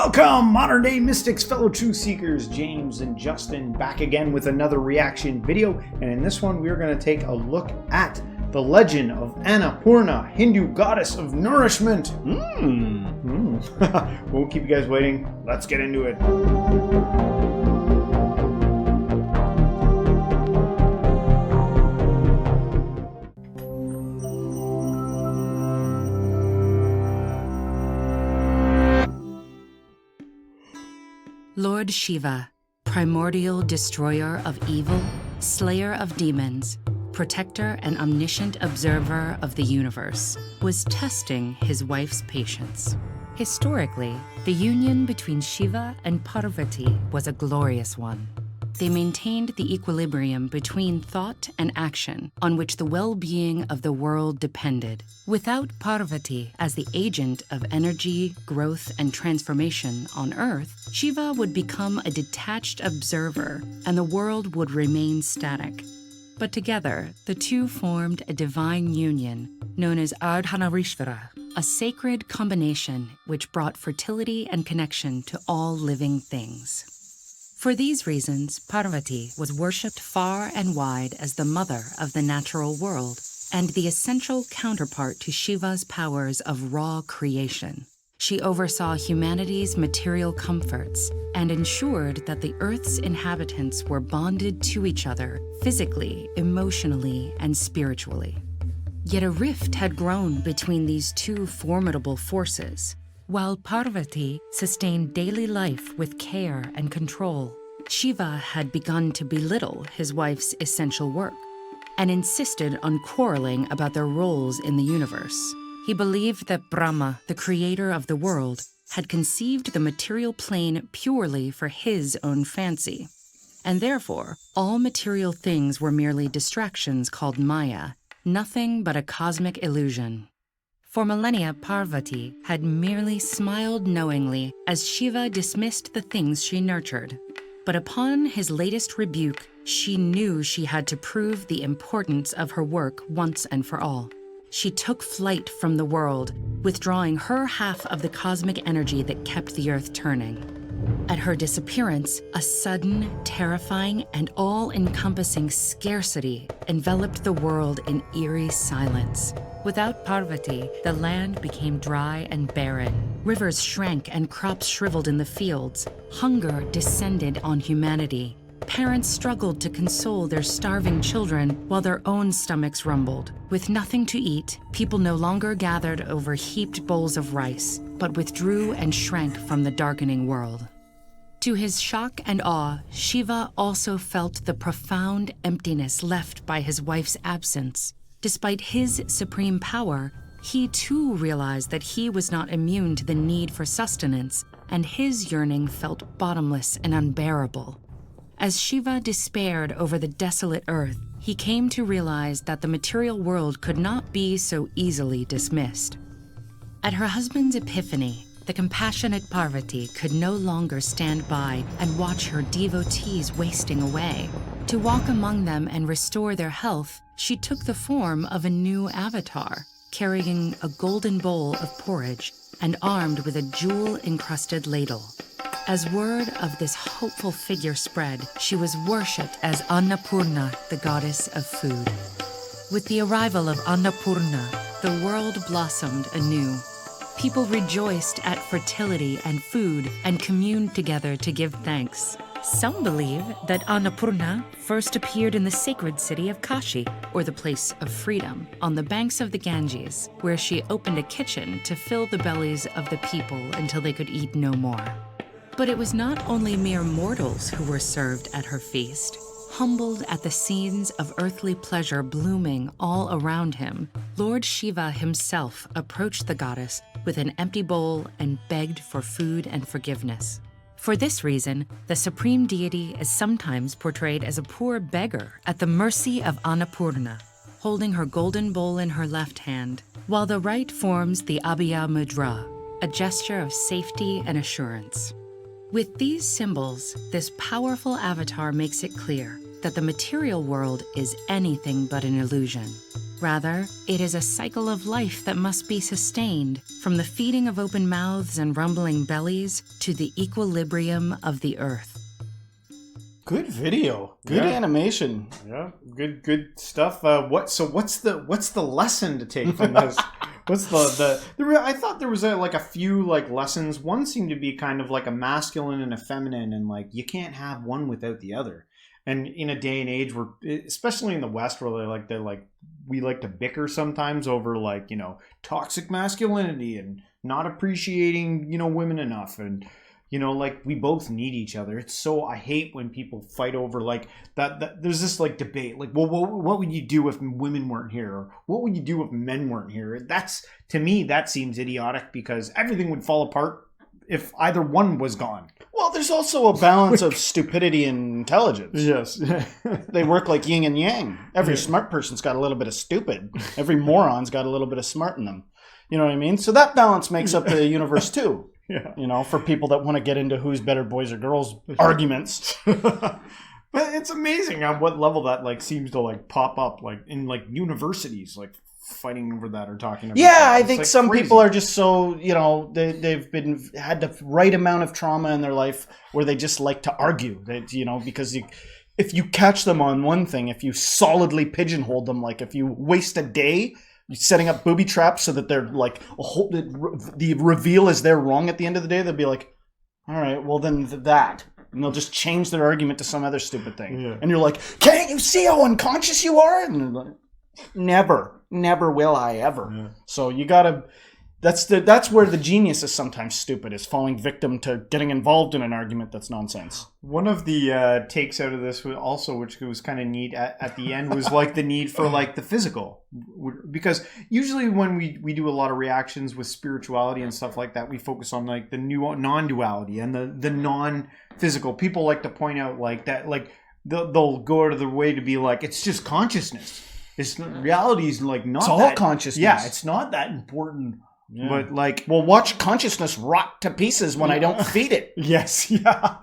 Welcome, modern day mystics, fellow truth seekers. James and Justin back again with another reaction video, and in this one we're going to take a look at the legend of Annapurna, Hindu goddess of nourishment. Won't keep you guys waiting. Let's get into it. Lord Shiva, primordial destroyer of evil, slayer of demons, protector and omniscient observer of the universe, was testing his wife's patience. Historically, the union between Shiva and Parvati was a glorious one. They maintained the equilibrium between thought and action on which the well-being of the world depended. Without Parvati as the agent of energy, growth, and transformation on Earth, Shiva would become a detached observer and the world would remain static. But together, the two formed a divine union known as Ardhanarishvara, a sacred combination which brought fertility and connection to all living things. For these reasons, Parvati was worshipped far and wide as the mother of the natural world and the essential counterpart to Shiva's powers of raw creation. She oversaw humanity's material comforts and ensured that the Earth's inhabitants were bonded to each other physically, emotionally, and spiritually. Yet a rift had grown between these two formidable forces. While Parvati sustained daily life with care and control, Shiva had begun to belittle his wife's essential work and insisted on quarreling about their roles in the universe. He believed that Brahma, the creator of the world, had conceived the material plane purely for his own fancy, and therefore all material things were merely distractions called Maya, nothing but a cosmic illusion. For millennia, Parvati had merely smiled knowingly as Shiva dismissed the things she nurtured. But upon his latest rebuke, she knew she had to prove the importance of her work once and for all. She took flight from the world, withdrawing her half of the cosmic energy that kept the earth turning. At her disappearance, a sudden, terrifying, and all-encompassing scarcity enveloped the world in eerie silence. Without Parvati, the land became dry and barren. Rivers shrank and crops shriveled in the fields. Hunger descended on humanity. Parents struggled to console their starving children while their own stomachs rumbled. With nothing to eat, people no longer gathered over heaped bowls of rice, but withdrew and shrank from the darkening world. To his shock and awe, Shiva also felt the profound emptiness left by his wife's absence. Despite his supreme power, he too realized that he was not immune to the need for sustenance, and his yearning felt bottomless and unbearable. As Shiva despaired over the desolate earth, he came to realize that the material world could not be so easily dismissed. At her husband's epiphany, the compassionate Parvati could no longer stand by and watch her devotees wasting away. To walk among them and restore their health, she took the form of a new avatar, carrying a golden bowl of porridge and armed with a jewel-encrusted ladle. As word of this hopeful figure spread, she was worshipped as Annapurna, the goddess of food. With the arrival of Annapurna, the world blossomed anew. People rejoiced at fertility and food and communed together to give thanks. Some believe that Annapurna first appeared in the sacred city of Kashi, or the place of freedom, on the banks of the Ganges, where she opened a kitchen to fill the bellies of the people until they could eat no more. But it was not only mere mortals who were served at her feast. Humbled at the scenes of earthly pleasure blooming all around him, Lord Shiva himself approached the goddess with an empty bowl and begged for food and forgiveness. For this reason, the supreme deity is sometimes portrayed as a poor beggar at the mercy of Annapurna, holding her golden bowl in her left hand, while the right forms the Abhaya Mudra, a gesture of safety and assurance. With these symbols, this powerful avatar makes it clear that the material world is anything but an illusion. Rather, it is a cycle of life that must be sustained, from the feeding of open mouths and rumbling bellies to the equilibrium of the earth. Good video. Good animation. Yeah, good stuff. What's the lesson to take from this? I thought there was a few like lessons. One seemed to be kind of like a masculine and a feminine, and like you can't have one without the other. And in a day and age where, especially in the West, where we like to bicker sometimes over like, you know, toxic masculinity and not appreciating, you know, women enough, and you know, like we both need each other. It's so, I hate when people fight over like that there's this like debate, like, well, what would you do if women weren't here? Or what would you do if men weren't here? That's, to me, that seems idiotic, because everything would fall apart if either one was gone. Well, there's also a balance of stupidity and intelligence. Yes. They work like yin and yang. Every smart person's got a little bit of stupid. Every moron's got a little bit of smart in them. You know what I mean? So that balance makes up the universe too. Yeah. You know, for people that want to get into who's better, boys or girls arguments. But it's amazing on what level that like seems to like pop up, like in like universities, like fighting over that or talking about. Yeah, that. I think like some crazy. people are just so, you know, they've had the right amount of trauma in their life where they just like to argue. You know, because if you catch them on one thing, if you solidly pigeonhole them, like if you waste a day setting up booby traps so that they're like, the reveal is they're wrong at the end of the day, they'll be like, all right, well then that. And they'll just change their argument to some other stupid thing. Yeah. And you're like, can't you see how unconscious you are? And they're like, never will I ever. Yeah. So you gotta, that's where the genius is sometimes stupid, is falling victim to getting involved in an argument that's nonsense. One of the takes out of this was also, which was kind of neat at the end, was like the need for like the physical, because usually when we do a lot of reactions with spirituality and stuff like that, we focus on like the new non-duality and the non-physical. People like to point out like that, like they'll go out of their way to be like, it's just consciousness. It's reality is like not. It's all consciousness. Yeah, it's not that important. Yeah. But like, well, watch consciousness rot to pieces when I don't feed it. Yes, yeah.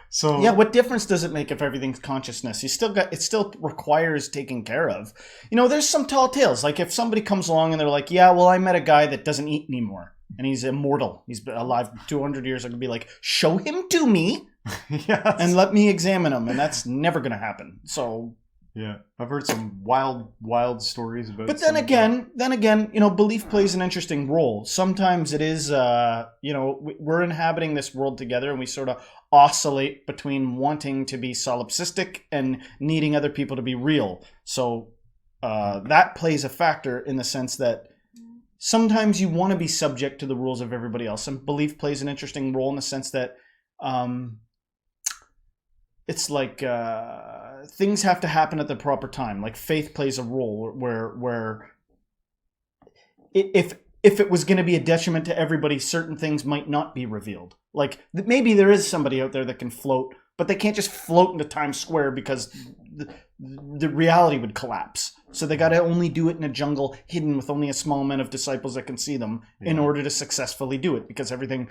So yeah, what difference does it make if everything's consciousness? It still requires taking care of. You know, there's some tall tales. Like if somebody comes along and they're like, yeah, well, I met a guy that doesn't eat anymore and he's immortal. He's been alive 200 years. I could be like, show him to me, yes, and let me examine him, and that's never going to happen. So. Yeah, I've heard some wild stories about. But then again, you know, belief plays an interesting role. Sometimes it is, you know, we're inhabiting this world together, and we sort of oscillate between wanting to be solipsistic and needing other people to be real. So that plays a factor in the sense that sometimes you want to be subject to the rules of everybody else, and belief plays an interesting role in the sense that it's like things have to happen at the proper time. Like faith plays a role where if it was going to be a detriment to everybody, certain things might not be revealed. Like maybe there is somebody out there that can float, but they can't just float into Times Square because the reality would collapse. So they got to only do it in a jungle hidden with only a small amount of disciples that can see them in order to successfully do it, because everything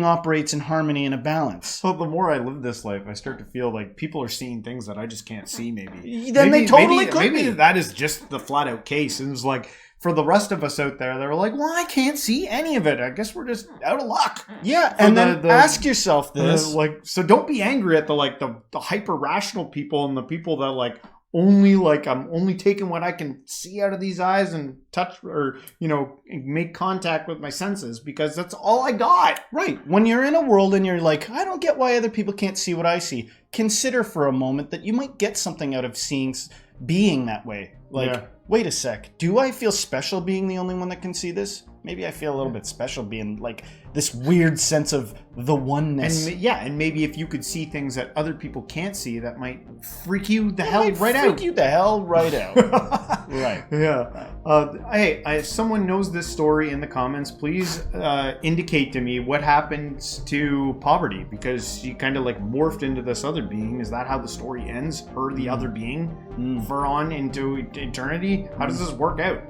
operates in harmony and a balance. So the more I live this life, I start to feel like people are seeing things that I just can't see, maybe. Then they totally could be. That is just the flat out case. And it's like, for the rest of us out there, they're like, well, I can't see any of it. I guess we're just out of luck. Yeah, and then ask yourself this. So don't be angry at the hyper rational people and the people that like, only like I'm only taking what I can see out of these eyes and touch or, you know, make contact with my senses, because that's all I got. Right. When you're in a world and you're like, I don't get why other people can't see what I see. Consider for a moment that you might get something out of being that way. Like, wait a sec. Do I feel special being the only one that can see this? Maybe I feel a little bit special being like this weird sense of the oneness. And maybe if you could see things that other people can't see, that might freak you the hell right out. Freak you the hell right out. Right. Yeah. Hey, if someone knows this story in the comments, please indicate to me what happens to Parvati, because she kind of like morphed into this other being. Is that how the story ends? Her, the other being, for on into eternity? How does this work out?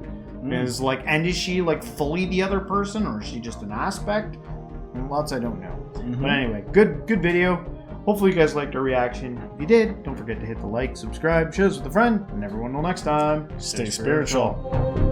Is she like fully the other person, or is she just an aspect? Lots I don't know. But anyway, good video. Hopefully you guys liked our reaction. If you did, don't forget to hit the like, subscribe, share this with a friend, and everyone will next time Stay spiritual.